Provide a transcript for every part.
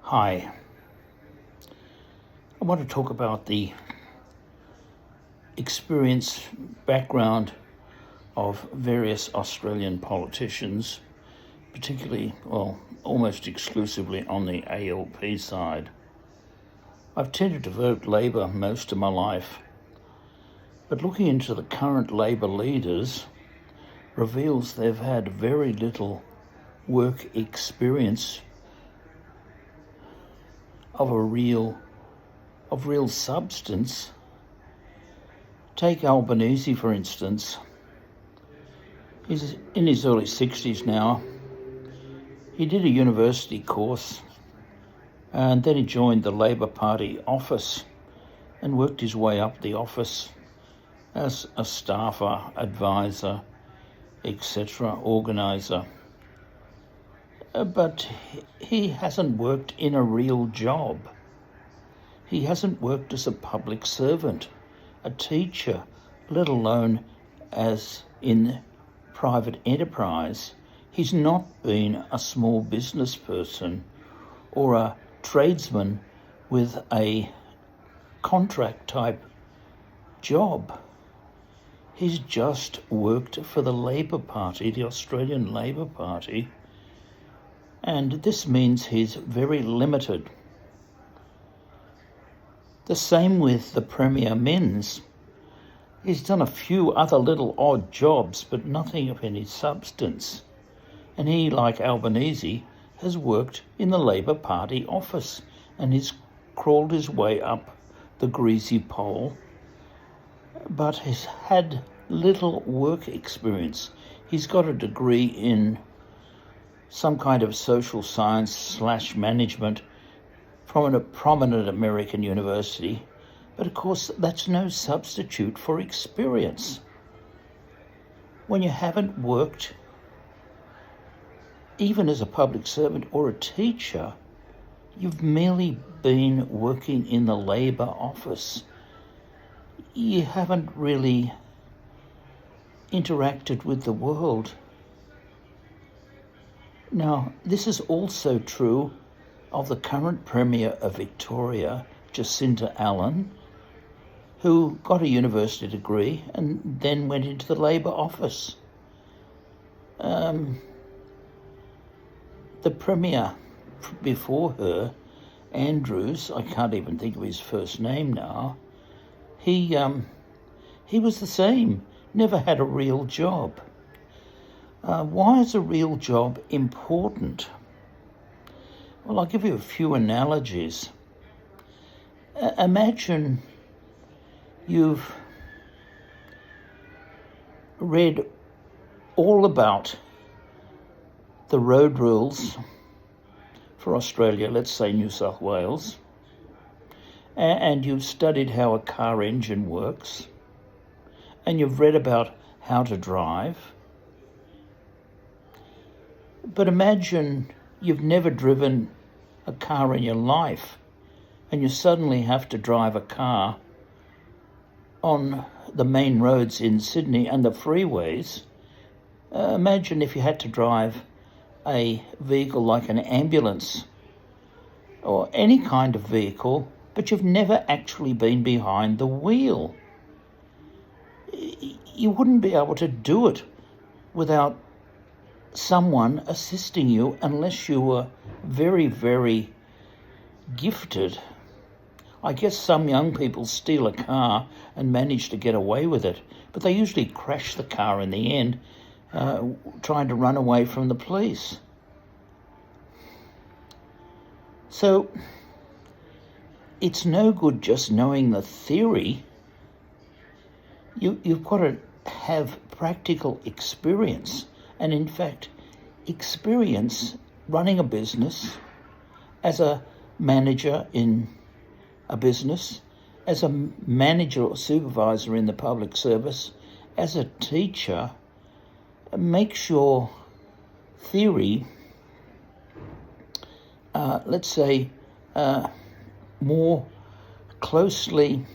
Hi, I want to talk about the experience background of various Australian politicians, particularly, almost exclusively on the ALP side. I've tended to vote Labor most of my life, but looking into the current Labor leaders reveals they've had very little work experience of real substance. Take Albanese, for instance. He's in his early 60s now. He did a university course and then he joined the Labor Party office and worked his way up the office as a staffer, advisor, etc., organiser. But he hasn't worked in a real job. He hasn't worked as a public servant, a teacher, let alone as in private enterprise. He's not been a small business person or a tradesman with a contract type job. He's just worked for the Labor Party, the Australian Labor Party, and this means he's very limited. The same with the Premier Minns. He's done a few other little odd jobs, but nothing of any substance. And he, like Albanese, has worked in the Labor Party office and he's crawled his way up the greasy pole, but has had little work experience. He's got a degree in some kind of social science / management from a prominent American university, but of course that's no substitute for experience. When you haven't worked, even as a public servant or a teacher, you've merely been working in the Labor office. You haven't really interacted with the world. Now, this is also true of the current Premier of Victoria, Jacinta Allan, who got a university degree and then went into the Labor office. The Premier before her, Andrews, I can't even think of his first name now, he was the same, never had a real job. Why is a real job important? Well, I'll give you a few analogies. Imagine you've read all about the road rules for Australia, let's say New South Wales, and you've studied how a car engine works, and you've read about how to drive. But imagine you've never driven a car in your life and you suddenly have to drive a car on the main roads in Sydney and the freeways. Imagine if you had to drive a vehicle like an ambulance or any kind of vehicle, but you've never actually been behind the wheel. You wouldn't be able to do it without someone assisting you unless you were very, very gifted. I guess some young people steal a car and manage to get away with it, but they usually crash the car in the end, trying to run away from the police. So it's no good just knowing the theory. You've got to have practical experience. And in fact, experience running a business, as a manager in a business, as a manager or supervisor in the public service, as a teacher, makes your theory, let's say, more closely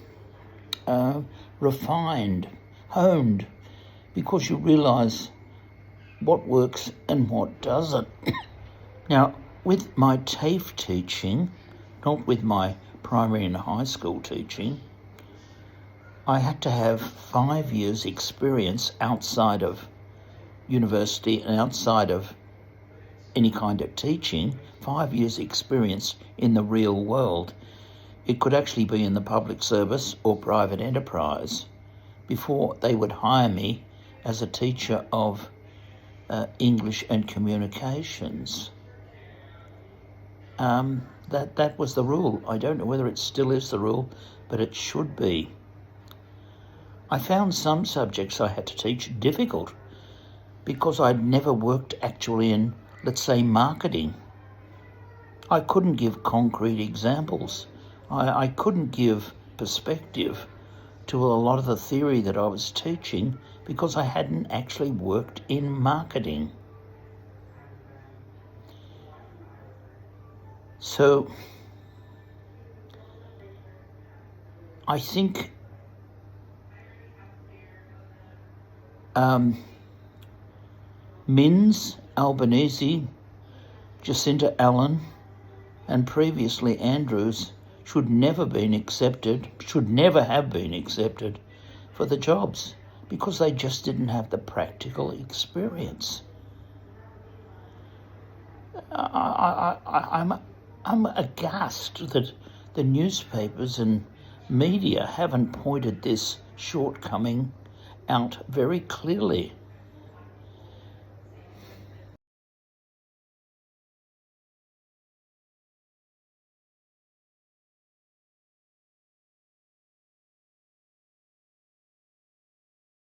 refined, honed, because you realise what works and what doesn't. Now, With my TAFE teaching, not with my primary and high school teaching, I had to have 5 years experience outside of university and outside of any kind of teaching, 5 years experience in the real world. It could actually be in the public service or private enterprise before they would hire me as a teacher of English and communications. That was the rule. I don't know whether it still is the rule, but it should be. I found some subjects I had to teach difficult because I'd never worked actually in, let's say, marketing. I couldn't give concrete examples. I couldn't give perspective to a lot of the theory that I was teaching because I hadn't actually worked in marketing. So I think Minns, Albanese, Jacinta, Allan, and previously Andrews should never have been accepted for the jobs because they just didn't have the practical experience. I'm aghast that the newspapers and media haven't pointed this shortcoming out very clearly.